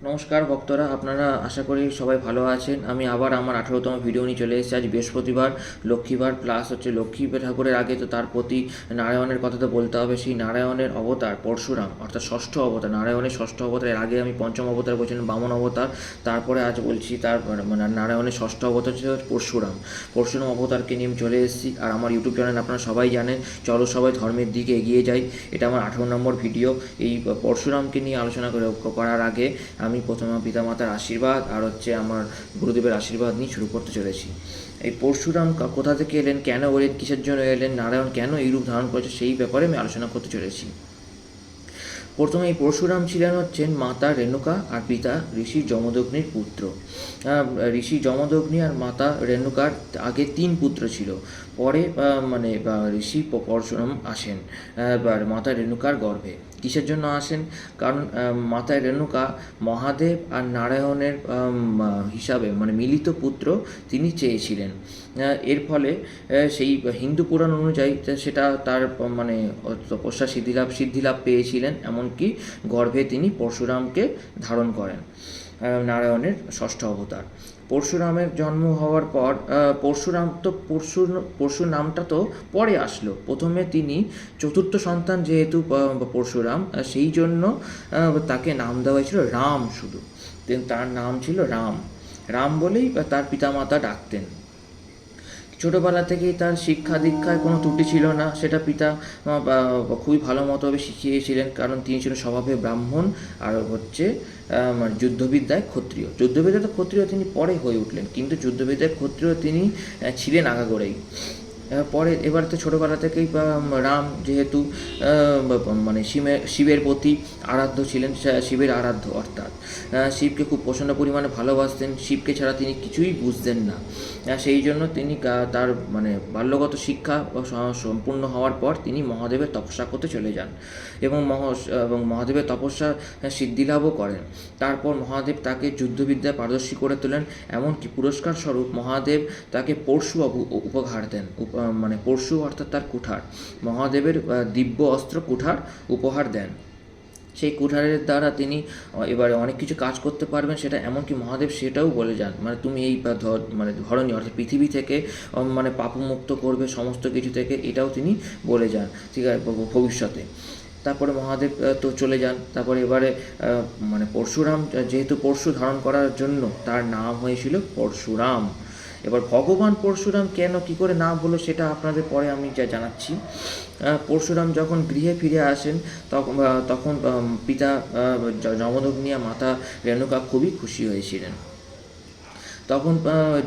নমস্কার ভক্তরা, আপনারা আশা করি সবাই ভালো আছেন। আমি আবার আমার 18তম ভিডিও নিয়ে চলে এসেছি। আজ বৃহস্পতিবার, লক্ষ্মীবার, প্লাস হচ্ছে লক্ষ্মী ঠাকুরের আগে তো তার প্রতি নারায়ণের কথা তো বলতে হবে। সেই নারায়ণের অবতার পরশুরাম, অর্থাৎ ষষ্ঠ অবতার, নারায়ণের ষষ্ঠ অবতারের আগে আমি পঞ্চম অবতার বলছিলাম বামন অবতার। তারপরে আজ বলছি তার মানে নারায়ণের ষষ্ঠ অবতার ছিল পরশুরাম। পরশুরাম অবতারকে নিয়ে আমি চলে এসেছি। আর আমার ইউটিউব চ্যানেল আপনারা সবাই জানেন, চলো সবাই ধর্মের দিকে এগিয়ে যাই। এটা আমার 18 নম্বর ভিডিও। এই পরশুরামকে নিয়ে আলোচনা করার আগে আমি প্রথমে পিতামাতার আশীর্বাদ আর হচ্ছে আমার গুরুদেবের আশীর্বাদ নিয়ে শুরু করতে চলেছি। এই পরশুরাম কোথা থেকে এলেন, কেন এলেন, কিসের জন্য এলেন, নারায়ণ কেন এই রূপ ধারণ করেছে, সেই ব্যাপারে আমি আলোচনা করতে চলেছি। প্রথমে এই পরশুরাম ছিলেন হচ্ছেন মাতা রেণুকা আর পিতা ঋষি যমদগ্নির পুত্র। ঋষি যমদগ্নি আর মাতা রেণুকার আগে 3 পুত্র ছিল। পরে ঋষি পরশুরাম আসেন মাতা রেণুকার গর্ভে। কিসের জন্য আসেন? কারণ মাতা রেণুকা মহাদেব আর নারায়ণের হিসাবে মিলিত পুত্র তিনি চেয়েছিলেন। এর ফলে সেই হিন্দু পুরাণ অনুযায়ী সেটা তার তপস্যা সিদ্ধিলাভ পেয়েছিলেন। এমনকি গর্ভে তিনি পরশুরামকে ধারণ করেন, নারায়ণের ষষ্ঠ অবতার। পরশুরামের জন্ম হওয়ার পর পরশু নামটা তো পরে আসলো। প্রথমে তিনি চতুর্থ সন্তান যেহেতু পরশুরাম, সেই জন্য তাকে নাম দেওয়া হয়েছিল রাম। শুধু তার নাম ছিল রাম। রাম বলেই তার পিতামাতা ডাকতেন। ছোটোবেলা থেকেই তার শিক্ষা দীক্ষায় কোনো ত্রুটি ছিল না। সেটা পিতা খুবই ভালো মতোভাবে শিখিয়েছিলেন, কারণ তিনি ছিলেন স্বভাবে ব্রাহ্মণ আর হচ্ছে যুদ্ধবিদ্যায় ক্ষত্রিয়। যুদ্ধবিদ্যায় ক্ষত্রিয় তিনি পরে হয়ে উঠলেন, কিন্তু যুদ্ধবিদ্যায় ক্ষত্রিয় তিনি ছিলেন আগাগোড়াই। পরে এবার তো ছোটোবেলা থেকেই রাম যেহেতু শিবের প্রতি আরাধ্য ছিলেন, শিবের আরাধ্য অর্থাৎ শিবকে খুব প্রচণ্ড পরিমাণে ভালোবাসতেন। শিবকে ছাড়া তিনি কিছুই বুঝতেন না। সেই জন্য তিনি তার বাল্যগত শিক্ষা সম্পূর্ণ হওয়ার পর তিনি মহাদেবের তপস্যা করতে চলে যান এবং মহাদেবের তপস্যা সিদ্ধিলাভও করেন। তারপর মহাদেব তাকে যুদ্ধবিদ্যায় পারদর্শী করে তোলেন। এমনকি পুরস্কার স্বরূপ মহাদেব তাকে পরশু উপহার দেন। পরশু অর্থাৎ তার কুঠার, মহাদেবের দিব্য অস্ত্র কুঠার উপহার দেন। সেই কুঠারের দ্বারা তিনি এবারে অনেক কিছু কাজ করতে পারবেন। সেটা এমনকি মহাদেব সেটাও বলে যান, তুমি এই ধরনী অর্থাৎ পৃথিবী থেকে পাপমুক্ত করবে সমস্ত কিছু থেকে, এটাও তিনি বলে যান, ঠিক আছে, ভবিষ্যতে। তারপরে মহাদেব তো চলে যান। তারপরে এবারে পরশুরাম যেহেতু পরশু ধারণ করার জন্য তার নাম হয়েছিল পরশুরাম। এবার ভগবান পরশুরাম কেন কী করে নাম হলো সেটা আপনাদের পরে আমি জানাচ্ছি। পরশুরাম যখন গৃহে ফিরে আসেন তখন পিতা যমদগ্নি আর মাতা রেণুকা খুবই খুশি হয়েছিলেন।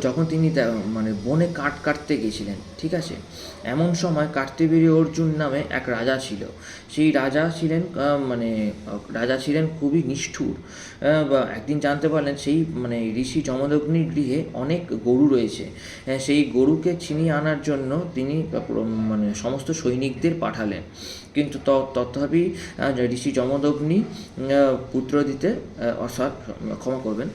যখন তিনি বনে কাঠ কাটতে গেছিলেন, ঠিক আছে, এমন সময় কার্তিবীর্য অর্জুন নামে এক রাজা ছিল। সেই রাজা ছিলেন খুবই নিষ্ঠুর। একদিন জানতে পারলেন সেই ঋষি যমদগ্নির গৃহে অনেক গরু রয়েছে। সেই গরুকে ছিনিয়ে আনার জন্য তিনি সমস্ত সৈনিকদের পাঠালেন, কিন্তু তথাপি ঋষি যমদগ্নি পুত্র দিতে অর্থাৎ ক্ষমা করবেন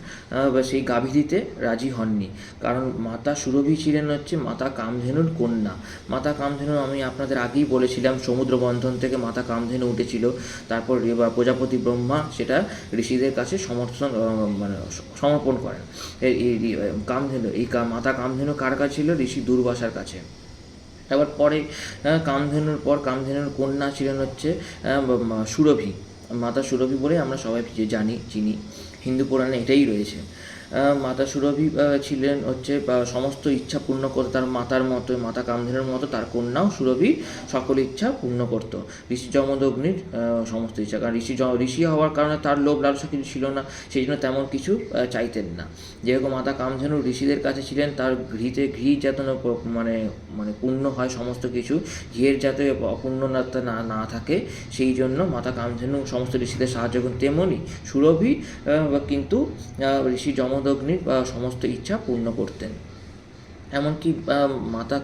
সেই গাভী দিতে রাজি হননি। কারণ মাতা সুরভি ছিলেন হচ্ছে মাতা কামধেনুর কন্যা। মাতা কামধেনু আমি আপনাদের আগেই বলেছিলাম, সমুদ্র বন্ধন থেকে মাতা কামধেনু উঠেছিল। তারপর প্রজাপতি ব্রহ্মা সেটা ঋষিদের কাছে সমর্পণ করেন। কামধেনু, এই মাতা কামধেনু কার কাছে ছিল? ঋষি দুর্বাসার কাছে। এবার পরে কামধেনুর কন্যা ছিলেন হচ্ছে সুরভি। মাতা সুরভি বলে আমরা সবাই চিনি, হিন্দু পুরাণে এটাই রয়েছে। মাতা সুরভি ছিলেন হচ্ছে সমস্ত ইচ্ছা পূর্ণ করতো তার মাতার মতো, মাতা কামধেনুর মতো তার কন্যাও সুরভি সকল ইচ্ছা পূর্ণ করতো, ঋষি যমদগ্নির সমস্ত ইচ্ছা। কারণ ঋষি হওয়ার কারণে তার লোভ লালসা কিছু ছিল না, সেই জন্য তেমন কিছু চাইতেন না। যেরকম মাতা কামধেনু ঋষিদের কাছে ছিলেন, তার ঘি যাতে পূর্ণ হয় সমস্ত কিছু, ঘিয়ের যাতে অপূর্ণতা না থাকে, সেই জন্য মাতা কামধেনু সমস্ত ঋষিদের সাহায্য করেন। তেমনই সুরভি কিন্তু ঋষি যমদগ্নির সমস্ত ইচ্ছা পূর্ণ করতেন। এমনকি মাতা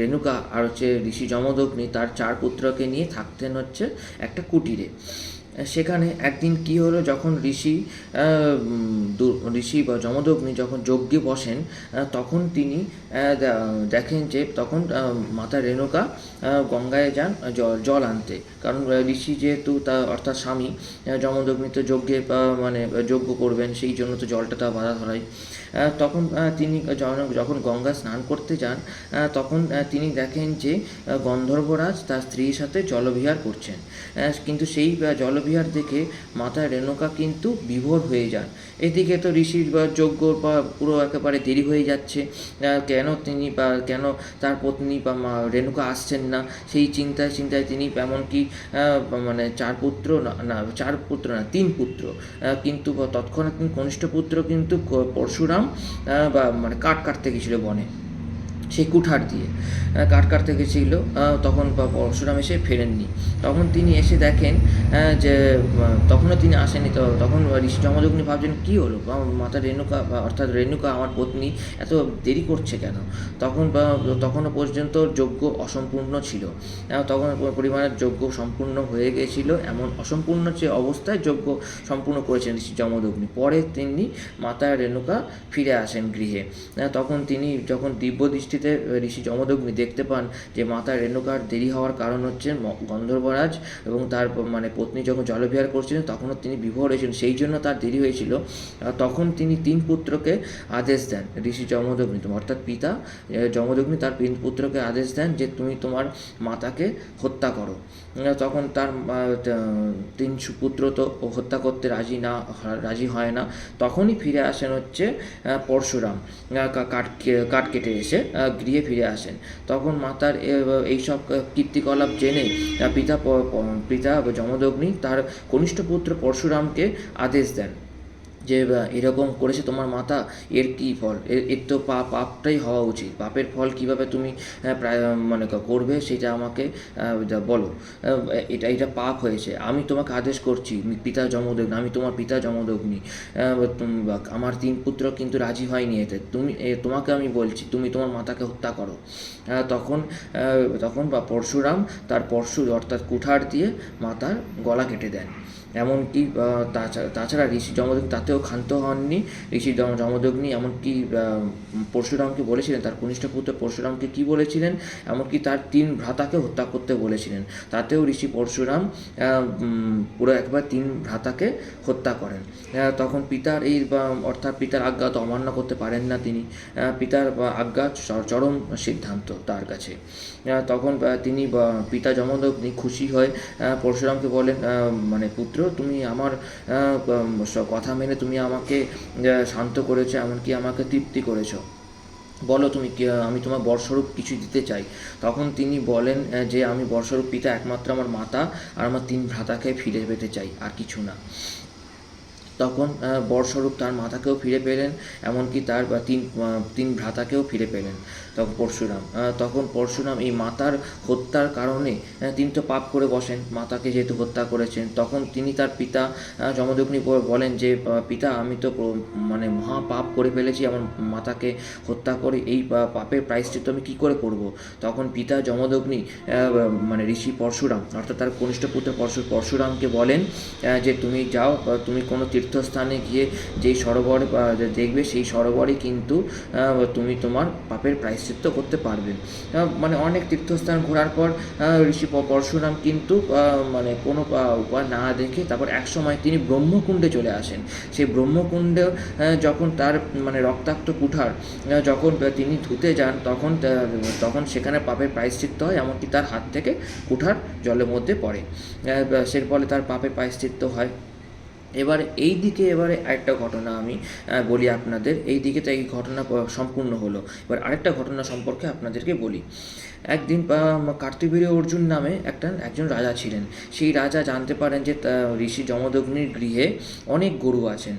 রেণুকা আর হচ্ছে ঋষি যমদগ্নি তার 4 পুত্রকে নিয়ে থাকতেন হচ্ছে একটা কুটিরে। সেখানে একদিন কি হলো, যখন ঋষি বা যমদগ্নি যখন যজ্ঞে বসেন, তখন তিনি দেখেন যে তখন মাতা রেণুকা গঙ্গায় যান জল আনতে। কারণ ঋষি যেহেতু অর্থাৎ স্বামী যমদগ্নি তো যজ্ঞে মানে যজ্ঞ করবেন, সেই জন্য তো জলটা তা বাধা ধরায়। তখন তিনি যখন গঙ্গা স্নান করতে যান, তখন তিনি দেখেন যে গন্ধর্বরাজ তার স্ত্রীর সাথে জলবিহার করছেন। কিন্তু সেই জলবিহার দেখে মাতা রেণুকা কিন্তু বিভোর হয়ে যান। এদিকে তো ঋষির যজ্ঞ পুরো একেবারে দেরি হয়ে যাচ্ছে, কেন তার পত্নী বা রেণুকা আসছেন না, সেই চিন্তায় তিনি এমনকি মানে তিন পুত্র, কিন্তু তৎক্ষণাৎ কনিষ্ঠ পুত্র কিন্তু পরশুরাম বা মানে কাঠ কাটতে গেছিল বনে, সেই কুঠার দিয়ে কাঠ কাটতে গেছিল। তখন পরশুরাম এসে ফেরেননি। তখন তিনি এসে দেখেন যে তখনও তিনি আসেনি। তো তখন ঋষি যমদগ্নি ভাবছেন কী হলো, মাতা রেণুকা অর্থাৎ রেণুকা আমার পত্নী এত দেরি করছে কেন। তখনও পর্যন্ত যজ্ঞ অসম্পূর্ণ ছিল। তখন পরিমাণের যজ্ঞ সম্পূর্ণ হয়ে গিয়েছিল, এমন অসম্পূর্ণ যে অবস্থায় যজ্ঞ সম্পূর্ণ করেছেন ঋষি যমদগ্নি। পরে তিনি মাতা রেণুকা ফিরে আসেন গৃহে। তখন তিনি যখন দিব্য দৃষ্টিতে ঋষি যমদগ্নি দেখতে পান যে মাতা রেণুকার দেরি হওয়ার কারণ হচ্ছে গন্ধর্বরাজ এবং তার মানে পত্নী যখন জলবিহার করছিলেন তখনও তিনি বিভোর হয়েছিলেন, সেই জন্য তার দেরি হয়েছিল। তখন তিনি তিন পুত্রকে আদেশ দেন, ঋষি যমদগ্নি অর্থাৎ পিতা যমদগ্নি তার তিন পুত্রকে আদেশ দেন যে তুমি তোমার মাতাকে হত্যা করো। তখন তার তিন সুপুত্র তো হত্যা করতে রাজি হয় না। তখনই ফিরে আসেন হচ্ছে পরশুরাম, কাঠ কেটে এসে গৃহে ফিরে আসেন। তখন মাতার এইসব কীর্তিকলাপ জেনে পিতা যমদগ্নি তার কনিষ্ঠ পুত্র পরশুরামকে আদেশ দেন যে এরকম করেছে তোমার মাতা, এর কী ফল, এর তো পাপটাই হওয়া উচিত, পাপের ফল কীভাবে তুমি মানে করবে সেটা আমাকে বলো। এটা পাপ হয়েছে, আমি তোমাকে আদেশ করছি পিতা যমদগ্নি, আমি তোমার পিতা যমদগ্নি, আমার তিন পুত্র কিন্তু রাজি হয়নি এতে, তোমাকে আমি বলছি তুমি তোমার মাতাকে হত্যা করো। তখন পরশুরাম তার অর্থাৎ কুঠার দিয়ে মাতার গলা কেটে দেন। এমনকি তাছাড়া ঋষি যমদগ্নি তাতেও ক্ষান্ত হননি। ঋষি যমদগ্নি এমনকি পরশুরামকে বলেছিলেন, তার কনিষ্ঠ পুত্র পরশুরামকে কী বলেছিলেন, এমনকি তার তিন ভ্রাতাকে হত্যা করতে বলেছিলেন। তাতেও ঋষি পরশুরাম পুরো একবার তিন ভ্রাতাকে হত্যা করেন। তখন অর্থাৎ পিতার আজ্ঞা তো অমান্য করতে পারেন না তিনি, পিতার আজ্ঞা চরম সিদ্ধান্ত তার কাছে। তখন তিনি পিতা যমদগ্নি খুশি হয়ে পরশুরামকে বলেন, মানে পুত্র তুমি আমার কথা মেনে তুমি আমাকে শান্ত করেছো, এমনকি আমাকে তৃপ্তি করেছো, বলো তুমি আমি তোমার বরস্বরূপ কিছু দিতে চাই। তখন তিনি বলেন যে আমি বরস্বরূপ পিতা একমাত্র আমার মাতা আর আমার তিন ভ্রাতাকে ফিরে পেতে চাই, আর কিছু না। তখন বরস্বরূপ তার মাতাকেও ফিরে পেলেন, এমনকি তার তিন ভ্রাতাকেও ফিরে পেলেন তখন পরশুরাম এই মাতার হত্যার কারণে তিনি তো পাপ করে বসেন, মাতাকে যেহেতু হত্যা করেছেন। তখন তিনি তার পিতা যমদগ্নি বলেন যে পিতা আমি তো মানে মহা পাপ করে ফেলেছি, আমার মাতাকে হত্যা করে এই পাপের প্রায়শ্চিত্ত আমি কী করে করব। তখন পিতা যমদগ্নি মানে ঋষি পরশুরাম অর্থাৎ তার কনিষ্ঠ পুত্র পরশুরামকে বলেন যে তুমি যাও, তুমি কোনো তীর্থস্থানে গিয়ে যেই সরোবর দেখবে সেই সরোবরে কিন্তু তুমি তোমার পাপের প্রায়শ্চিত্ত করতে পারবে। মানে অনেক তীর্থস্থান ঘোরার পর ঋষি পরশুরাম কিন্তু মানে কোনো উপায় না দেখে তারপর একসময় তিনি ব্রহ্মকুণ্ডে চলে আসেন। সেই ব্রহ্মকুণ্ডে যখন তার মানে রক্তাক্ত কুঠার যখন তিনি ধুতে যান, তখন সেখানে পাপের প্রায়শ্চিত্ত হয়, এমনকি তার হাত থেকে কুঠার জলের মধ্যে পড়ে, সের ফলে তার পাপের প্রায়শ্চিত্ত হয়। এবারে আরেকটা ঘটনা আমি বলি আপনাদের, এই দিকে তো এই ঘটনা সম্পূর্ণ হলো। এবার আরেকটা ঘটনা সম্পর্কে আপনাদেরকে বলি। একদিন কার্তিবীর্য অর্জুন নামে একজন রাজা ছিলেন। সেই রাজা জানতে পারেন যে ঋষি যমদগ্নির গৃহে অনেক গরু আছেন,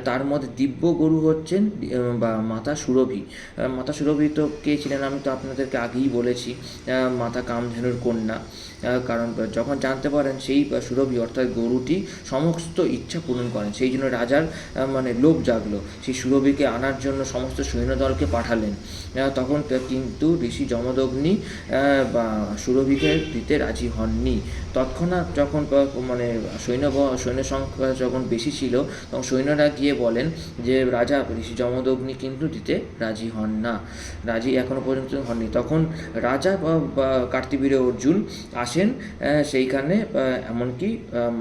তার মধ্যে দিব্য গরু হচ্ছেন বা মাতা সুরভি। মাতা সুরভি তো কে ছিলেন আমি তো আপনাদেরকে আগেই বলেছি, মাতা কামধেনুর কন্যা। কারণ যখন জানতে পারেন সেই সুরভি অর্থাৎ গরুটি সমস্ত ইচ্ছা পূরণ করেন, সেই জন্য রাজার মানে লোভ জাগলো, সেই সুরভিকে আনার জন্য সমস্ত সৈন্যদলকে পাঠালেন। তখন কিন্তু ঋষি যমদগ্নি সুরভিকে দিতে রাজি হননি। তৎক্ষণাৎ যখন মানে সৈন্য সংখ্যা যখন বেশি ছিল, তখন সৈন্যরা গিয়ে বলেন যে রাজা ঋষি যমদগ্নি কিন্তু দিতে রাজি হন না, রাজি এখনও পর্যন্ত হননি। তখন রাজা কার্তিবীর্য অর্জুন আসেন সেইখানে, এমনকি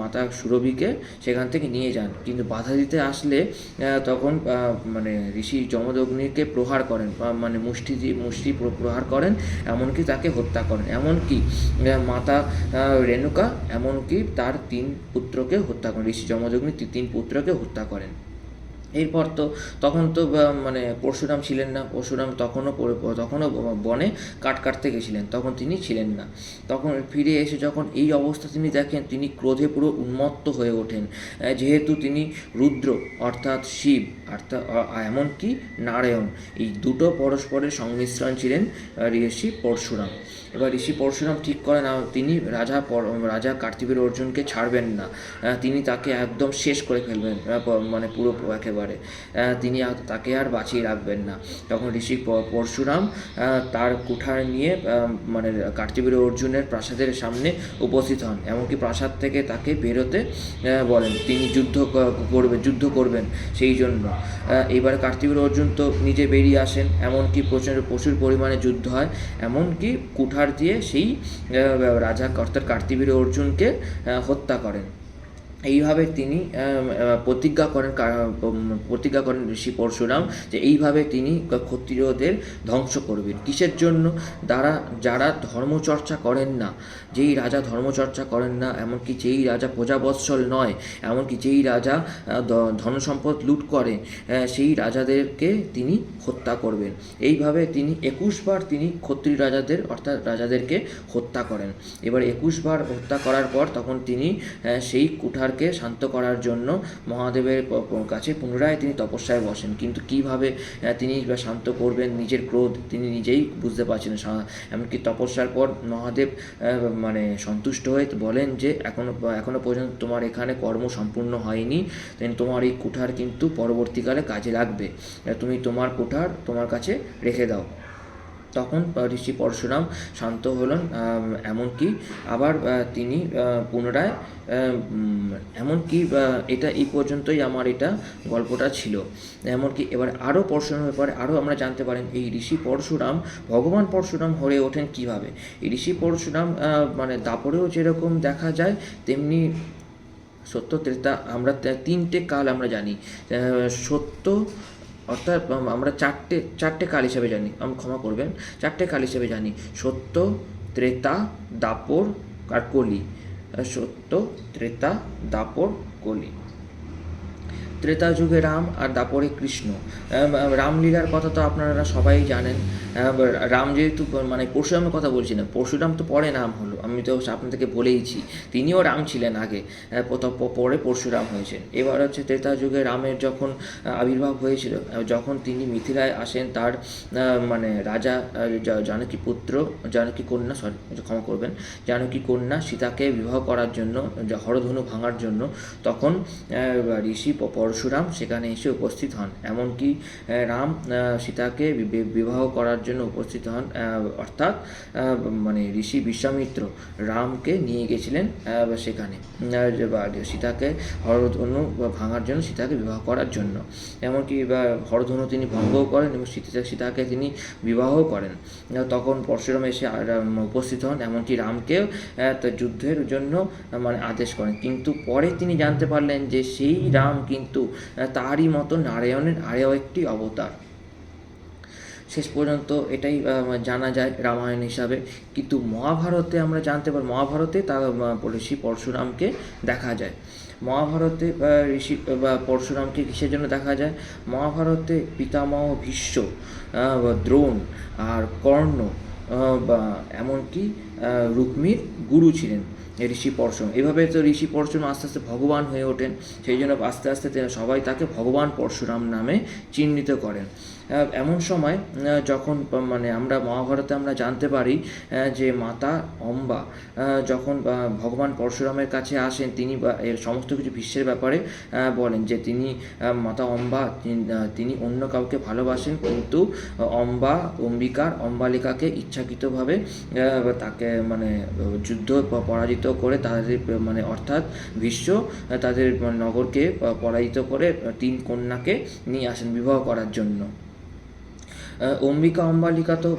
মাতা সুরভিকে সেখান থেকে নিয়ে যান, কিন্তু বাধা দিতে আসলে তখন মানে ঋষি যমদগ্নিকে প্রহার করেন, মানে মুষ্টি প্রহার করেন, এমনকি তাকে হত্যা করেন। এমনকি মাতা রেণুকা এমনকি তার 3 পুত্রকে হত্যা করেন, ঋষি যমদগ্নি 3 পুত্রকে হত্যা করেন। এরপর তখন তো মানে পরশুরাম ছিলেন না, পরশুরাম তখনও বনে কাঠ কাটতে গেছিলেন, তখন তিনি ছিলেন না। তখন ফিরে এসে যখন এই অবস্থা তিনি দেখেন, তিনি ক্রোধে পুরো উন্মত্ত হয়ে ওঠেন, যেহেতু তিনি রুদ্র অর্থাৎ শিব অর্থাৎ এমনকি নারায়ণ, এই দুটো পরস্পরের সংমিশ্রণ ছিলেন ঋষি পরশুরাম। এবার ঋষি পরশুরাম ঠিক করেন তিনি রাজা কার্তিবীর্য অর্জুনকে ছাড়বেন না, তিনি তাকে একদম শেষ করে ফেলবেন, মানে পুরো একেবারে তিনি তাকে আর বাঁচিয়ে রাখবেন না। তখন ঋষি পরশুরাম তার কুঠার নিয়ে মানে কার্তিবীর্য অর্জুনের প্রাসাদের সামনে উপস্থিত হন, এমনকি প্রাসাদ থেকে তাকে বেরোতে বলেন, তিনি যুদ্ধ করবেন সেই জন্য। এবার কার্তিবীর্য অর্জুন তো নিজে বেরিয়ে আসেন, এমনকি প্রচুর পরিমাণে যুদ্ধ হয়, এমনকি কুঠার দিয়ে সেই রাজা অর্থাৎ কার্তিবীর্য অর্জুনকে হত্যা করেন। এইভাবে তিনি প্রতিজ্ঞা করেন ঋষি পরশুরাম যে এইভাবে তিনি ক্ষত্রিয়দের ধ্বংস করবেন। কিসের জন্য? যারা ধর্মচর্চা করেন না, যেই রাজা ধর্মচর্চা করেন না, এমনকি যেই রাজা প্রজাবৎসল নয়, এমনকি যেই রাজা ধনসম্পদ লুট করে, সেই রাজাদেরকে তিনি হত্যা করবেন। এইভাবে তিনি 21 বার তিনি ক্ষত্রিয় রাজাদের অর্থাৎ রাজাদেরকে হত্যা করেন। এবার 21 বার হত্যা করার পর তখন তিনি সেই কুঠারকে শান্ত করার জন্য মহাদেবের কাছে পুনরায় তিনি তপস্যায় বসেন, কিন্তু কিভাবে তিনি শান্ত করবেন নিজের ক্রোধ তিনি নিজেই বুঝতে পারছেন। এমনকি তপস্যার পর মহাদেব মানে সন্তুষ্ট হয়ে বলেন যে এখনো পর্যন্ত তোমার এখানে কর্ম সম্পূর্ণ হয়নি, তোমার এই কুঠার কিন্তু পরবর্তীকালে কাজে লাগবে, তুমি তোমার কুঠার তোমার কাছে রেখে দাও। তখন ঋষি পরশুরাম শান্ত হলেন, এমনকি আবার তিনি পুনরায় এমনকি এটা এই পর্যন্তই আমার এটা গল্পটা ছিল। এমনকি এবার আরও পরশুরামের ব্যাপারে আরও আমরা জানতে পারেন, এই ঋষি পরশুরাম ভগবান পরশুরাম হয়ে ওঠেন কিভাবে। এই ঋষি পরশুরাম মানে দাপরেও যেরকম দেখা যায়, তেমনি সত্য ত্রেতা আমরা 3টে কাল আমরা জানি। সত্য অর্থাৎ আমরা চারটে কাল হিসেবে জানি, আমি ক্ষমা করবেন, 4টে কাল হিসেবে জানি: সত্য, ত্রেতা, দাপর আর কলি। সত্য, ত্রেতা, দাপর, কলি। ত্রেতা যুগে রাম আর দাপরে কৃষ্ণ। রামলীলার কথা তো আপনারা সবাই জানেন। রাম যেহেতু মানে পরশুরামের কথা বলছি না, পরশুরাম তো পরে নাম হলো, আমি তো আপনাদেরকে বলেইছি তিনিও রাম ছিলেন আগে, পরে পরশুরাম হয়েছেন। এবার হচ্ছে ত্রেতা যুগে রামের যখন আবির্ভাব হয়েছিল, যখন তিনি মিথিলায় আসেন, তার মানে রাজা জানকী কন্যা সীতাকে বিবাহ করার জন্য, হরধনু ভাঙার জন্য, তখন ঋষি পরশুরাম সেখানে এসে উপস্থিত হন। এমনকি রাম সীতাকে বিবাহ করার জন্য উপস্থিত হন, অর্থাৎ মানে ঋষি বিশ্বামিত্র রামকে নিয়ে গেছিলেন সেখানে সীতাকে হরধনু ভাঙার জন্য, সীতাকে বিবাহ করার জন্য। এমনকি হরধনু তিনি ভঙ্গও করেন এবং সীতাকে তিনি বিবাহ করেন। তখন পরশুরাম এসে উপস্থিত হন, এমনকি রামকেও যুদ্ধের জন্য মানে আদেশ করেন। কিন্তু পরে তিনি জানতে পারলেন যে সেই রাম কিন্তু তারই মতো নারায়ণের আরও একটি অবতার। শেষ পর্যন্ত এটাই জানা যায় রামায়ণ হিসাবে। কিন্তু মহাভারতে আমরা জানতে পারি, মহাভারতে তার ঋষি পরশুরামকে দেখা যায়। মহাভারতে ঋষি পরশুরামকে কিসের জন্য দেখা যায়? মহাভারতে পিতামহ ভীষ্ম, দ্রোণ আর কর্ণ এমনকি রুক্মির গুরু ছিলেন ঋষি পরশুরাম। এভাবে তো ঋষি পরশুরাম আস্তে আস্তে ভগবান হয়ে ওঠেন, সেই জন্য আস্তে আস্তে সবাই তাকে ভগবান পরশুরাম নামে চিহ্নিত করেন। এমন সময় যখন মানে আমরা মহাভারতে আমরা জানতে পারি যে মাতা অম্বা যখন ভগবান পরশুরামের কাছে আসেন, তিনি এর সমস্ত কিছু ভীষ্মের ব্যাপারে বলেন যে তিনি মাতা অম্বা তিনি অন্য কাউকে ভালোবাসেন, কিন্তু অম্বালিকাকে ইচ্ছাকৃতভাবে তাকে মানে যুদ্ধ পরাজিত করে তাদের মানে অর্থাৎ ভীষ্ম তাদের নগরকে পরাজিত করে 3 কন্যাকে নিয়ে আসেন বিবাহ করার জন্য। অম্বালিকা তো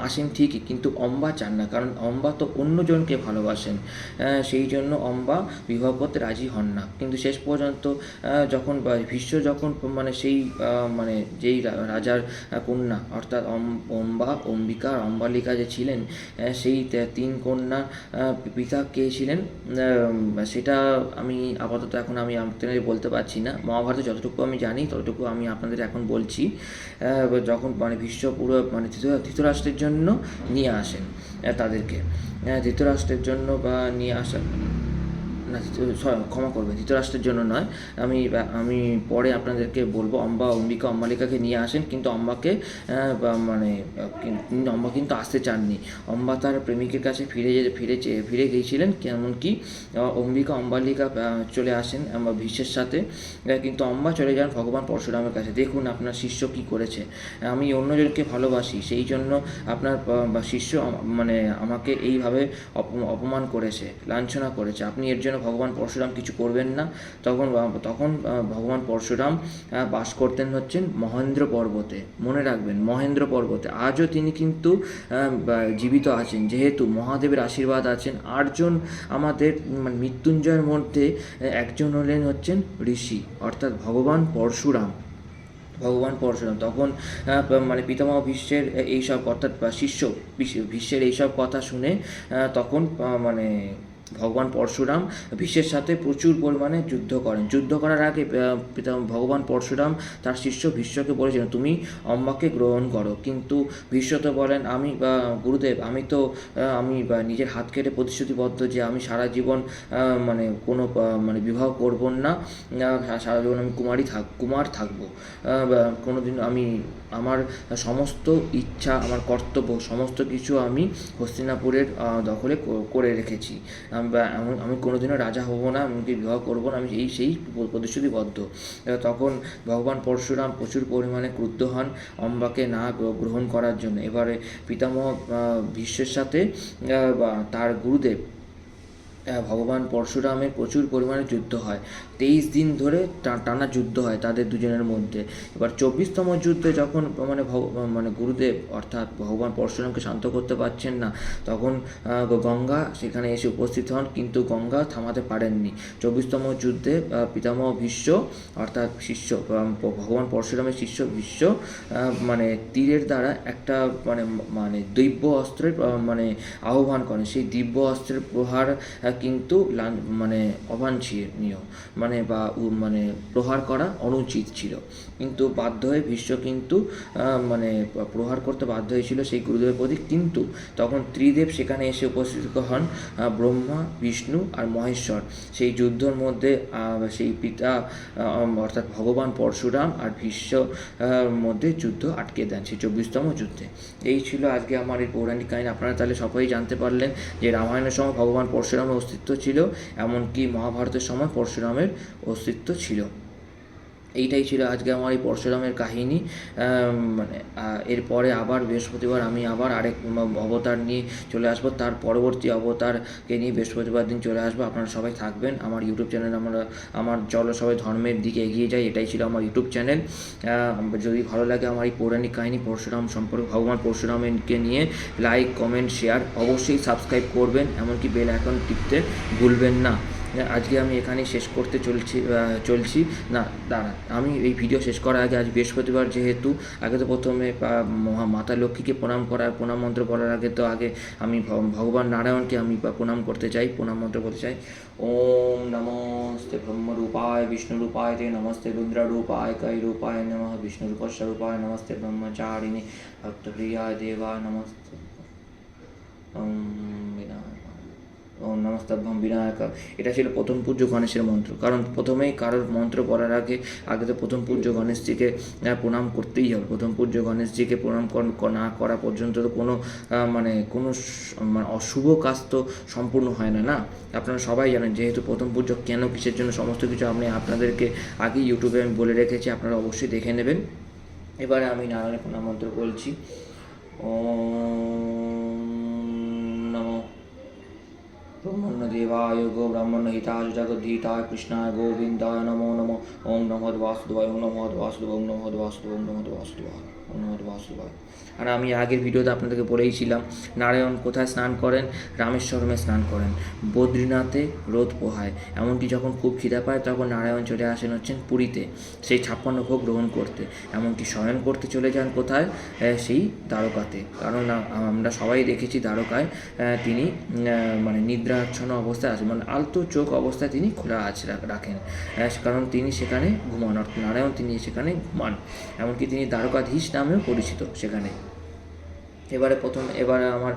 আসেন ঠিকই, কিন্তু অম্বা চান না, কারণ অম্বা তো অন্যজনকে ভালোবাসেন, সেই জন্য অম্বা বিবাহ করতে রাজি হন না। কিন্তু শেষ পর্যন্ত যখন ভীষ্ম যখন মানে সেই মানে যেই রাজার কন্যা অর্থাৎ অম্বিকা আর অম্বালিকা যে ছিলেন, সেই 3 কন্যা পিতা কে ছিলেন সেটা আমি আপাতত এখন আমি আপনাদের বলতে পারছি না। মহাভারতে যতটুকু আমি জানি ততটুকু আমি আপনাদের এখন বলছি। যখন মানে ভীষ্ম পুরো মানে ধৃতরাষ্ট্রের জন্য নিয়ে আসেন তাদেরকে, ধৃতরাষ্ট্রের জন্য বা নিয়ে আসা না, ক্ষমা করবেন, ধৃতরাষ্ট্রের জন্য নয়, আমি পরে আপনাদেরকে বলবো। অম্বালিকাকে নিয়ে আসেন, কিন্তু অম্বাকে মানে অম্বা কিন্তু আসতে চাননি। অম্বা তার প্রেমিকের কাছে ফিরে গিয়েছিলেন। এমনকি অম্বালিকা চলে আসেন ভীষ্মের সাথে, কিন্তু অম্বা চলে যান ভগবান পরশুরামের কাছে। দেখুন আপনার শিষ্য কি করেছে, আমি অন্যজনকে ভালোবাসি, সেই জন্য আপনার শিষ্য মানে আমাকে এইভাবে অপমান করেছে, লাঞ্ছনা করেছে, আপনি এর জন্য ভগবান পরশুরাম কিছু করবেন না। তখন ভগবান পরশুরাম বাস করতেন হচ্ছেন মহেন্দ্র পর্বতে। মনে রাখবেন, মহেন্দ্র পর্বতে আজও তিনি কিন্তু জীবিত আছেন, যেহেতু মহাদেবের আশীর্বাদ আছেন। 8 জন আমাদের মৃত্যুঞ্জয়ের মধ্যে একজন হলেন হচ্ছেন ঋষি, অর্থাৎ ভগবান পরশুরাম। তখন মানে পিতামহ ভীষ্মের এইসব অর্থাৎ ভীষ্মের এইসব কথা শুনে তখন মানে ভগবান পরশুরাম ভীষ্মের সাথে প্রচুর পরিমাণে যুদ্ধ করেন। যুদ্ধ করার আগে ভগবান পরশুরাম তার শিষ্য ভীষ্মকে বলেছিলেন তুমি অম্বাকে গ্রহণ করো, কিন্তু ভীষ্ম তো বলেন গুরুদেব আমি নিজের হাত কেটে প্রতিশ্রুতিবদ্ধ যে আমি সারা জীবন মানে কোনো মানে বিবাহ করব না, সারা জীবন আমি কুমার থাকবো, কোনোদিন আমি আমার সমস্ত ইচ্ছা আমার কর্তব্য সমস্ত কিছু আমি হস্তিনাপুরের দখলে করে রেখেছি, আমি কোনোদিনও রাজা হব না, আমি বিবাহ করবো না, আমি সেই প্রতিশ্রুতিবদ্ধ। তখন ভগবান পরশুরাম প্রচুর পরিমাণে ক্রুদ্ধ হন অম্বাকে না গ্রহণ করার জন্য। এবারে পিতামহ ভীষ্মের সাথে তার গুরুদেব ভগবান পরশুরামের প্রচুর পরিমাণে যুদ্ধ হয়। 23 দিন ধরে টানা যুদ্ধ হয় তাদের দুজনের মধ্যে। এবার 24তম যুদ্ধে যখন মানে গুরুদেব অর্থাৎ ভগবান পরশুরামকে শান্ত করতে পারছেন না, তখন গঙ্গা সেখানে এসে উপস্থিত হন, কিন্তু গঙ্গা থামাতে পারেননি। 24তম যুদ্ধে পিতামহ ভীষ্ম অর্থাৎ শিষ্য ভগবান পরশুরামের শিষ্য ভীষ্ম মানে তীরের দ্বারা একটা মানে দিব্য অস্ত্রের মানে আহ্বান করেন। সেই দিব্য অস্ত্রের প্রহার কিন্তু মানে অবাঞ্ছনীয় মানে প্রহার করা অনুচিত ছিল, কিন্তু বাধ্য হয়ে ভীষ্ম কিন্তু মানে প্রহার করতে বাধ্য হয়েছিল সেই গুরুদেবের প্রতি। কিন্তু তখন ত্রিদেব সেখানে এসে উপস্থিত হন, ব্রহ্মা, বিষ্ণু আর মহেশ্বর। সেই যুদ্ধর মধ্যে সেই পিতা অর্থাৎ ভগবান পরশুরাম আর ভীষ্ম মধ্যে যুদ্ধ আটকে দেন সেই 24তম যুদ্ধে। এই ছিল আজকে আমার এই পৌরাণিক কাহিনী। আপনারা তাহলে সবাই জানতে পারলেন যে রামায়ণের সময় ভগবান পরশুরামের অস্তিত্ব ছিল, এমনকি মহাভারতের সময় পরশুরামের অস্তিত্ব ছিল। এইটাই ছিল আজকে আমার এই পরশুরামের কাহিনী। মানে এরপরে আবার বৃহস্পতিবার আমি আবার আরেক অবতার নিয়ে চলে আসবো, তার পরবর্তী অবতারকে নিয়ে বৃহস্পতিবার দিন চলে আসবো। আপনারা সবাই থাকবেন আমার ইউটিউব চ্যানেল। আমার চলো সবাই ধর্মের দিকে এগিয়ে যাই, এটাই ছিল আমার ইউটিউব চ্যানেল। যদি ভালো লাগে আমার এই পৌরাণিক কাহিনী পরশুরাম সম্পর্কে ভগবান পরশুরামকে নিয়ে লাইক, কমেন্ট, শেয়ার অবশ্যই সাবস্ক্রাইব করবেন, এমনকি বেল আইকন টিপতে ভুলবেন না। আজকে আমি এখানেই শেষ করতে চলছি না, দাঁড়ান, আমি এই ভিডিও শেষ করার আগে আজ বৃহস্পতিবার যেহেতু আগে তো প্রথমে মাতা লক্ষ্মীকে প্রণাম মন্ত্র বলার আগে আমি ভগবান নারায়ণকে আমি প্রণাম করতে চাই, প্রণাম মন্ত্র বলতে চাই। ওম নমস্তে ব্রহ্মরূপায় বিষ্ণুরূপায় তে নমস্তে রুদ্ররূপায় কৈরূপায় নমঃ বিষ্ণুরূপস্বরূপায় নমস্তে ব্রহ্মচারিণী ভক্তপ্রিয়ায় দেবায় নমস্তে। ওম নমস্তভ্যম বিনায়ক। এটা ছিল প্রথম পূজ্য গণেশের মন্ত্র। কারণ প্রথমেই কারোর মন্ত্র পড়ার আগে তো প্রথম পূজ্য গণেশজিকে প্রণাম করতেই হবে। প্রথম পূজ্য গণেশজিকে প্রণাম না করা পর্যন্ত তো কোনো মানে অশুভ কাজ তো সম্পূর্ণ হয় না। আপনারা সবাই জানেন, যেহেতু প্রথম পূজ্য কেন, কিসের জন্য, সমস্ত কিছু আপনাদেরকে আগেই ইউটিউবে আমি বলে রেখেছি, আপনারা অবশ্যই দেখে নেবেন। এবারে আমি নারায়ণের প্রণাম মন্ত্র বলছি। ওম নমো ব্রহ্মণ্যদেবায় গো ব্রাহ্মণ্যহিতায় জগদ্ধিতায় কৃষ্ণায় গোবিন্দায় নমো নমো। ওম নমঃ বাসুদেবায়, ওম নমঃ বাসুদেবায়, ওম নমঃ বাসুদেবায়, ওম নমঃ বাসুদেবায়, ওম নমঃ বাসুদেবায়। আর আমি আগের ভিডিওতে আপনাদেরকে বলেইছিলাম, নারায়ণ কোথায় স্নান করেন? রামেশ্বরমে স্নান করেন, বদ্রীনাথে রোদ পোহায়। এমনকি যখন খুব খিদা পায় তখন নারায়ণ চলে আসেন হচ্ছেন পুরীতে সেই 56 ভোগ গ্রহণ করতে। এমনকি শয়ন করতে চলে যান কোথায়? সেই দ্বারকাতে। কারণ আমরা সবাই দেখেছি দ্বারকায় তিনি মানে নিদ্রাচ্ছন্ন অবস্থায় আছে, মানে আলতো চোখ অবস্থায় তিনি খোলা রাখেন, কারণ তিনি সেখানে ঘুমান, অর্থাৎ নারায়ণ তিনি সেখানে ঘুমান। এমনকি তিনি দ্বারকাধীশ নামেও পরিচিত সেখানে। এবারে আমার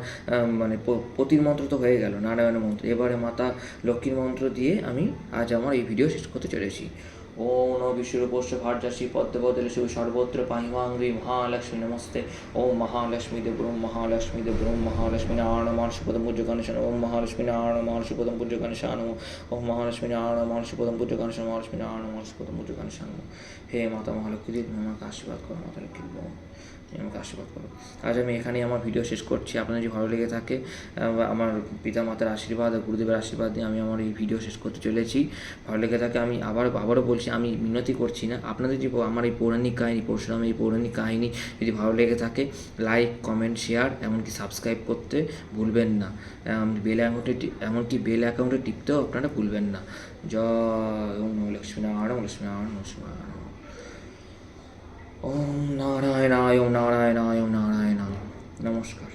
মানে পতির মন্ত্র তো হয়ে গেল, নারায়ণের মন্ত্র। এবারে মাতা লক্ষ্মীর মন্ত্র দিয়ে আমি আজ আমার এই ভিডিও শেষ করতে চলেছি। ওম নমঃ বিশ্বরূপস্য ভার্যাসি পদ্মবদলস্য সর্বত্র পাহিমাংরি মহালক্ষ্মী নমস্তে। ওম মহালক্ষ্মী দেব ব্রহ্ম মহালক্ষ্মী দেব ব্রহ্ম মহালক্ষ্মী নারায়ণ মহর্ষিপদম পূজ্য গণেশান। ওম মহালক্ষ্মী নারায়ণ মহর্ষিপদম পূজ্য গণেশান। ওম মহালক্ষ্মী নারায়ণ মহর্ষিপদম পূজ্য গণেশান। মহালক্ষ্মী নারায়ণ মহর্ষিপদম পূজ্য গণেশান। হে মাতা মহালক্ষ্মী দেব, আমাকে আশীর্বাদ করো। মাতা লক্ষ্মী দেব, আমাকে আশীর্বাদ করো। আজ আমি এখানেই আমার ভিডিও শেষ করছি। আপনাদের যদি ভালো লেগে থাকে, আমার পিতা মাতার আশীর্বাদ আর গুরুদেবের আশীর্বাদ দিয়ে আমি আমার এই ভিডিও শেষ করতে চলেছি। ভালো লেগে থাকে, আমি আবারও বলছি, আমি মিনতি করছি না, আপনাদের যদি আমার এই পৌরাণিক কাহিনী, পরশুরামের এই পৌরাণিক কাহিনী যদি ভালো লেগে থাকে, লাইক, কমেন্ট, শেয়ার, এমনকি সাবস্ক্রাইব করতে ভুলবেন না। এমনকি বেল অ্যাকাউন্টে টিপতেও আপনারা ভুলবেন না। জয় ওম লক্ষ্মীনারায়ণ লক্ষ্মীনারায়ণ লক্ষ্মীনারায়ণ। ওম নারায়ণায়, ওম নারায়ণায়, ওম নারায়ণায়। নমস্কার।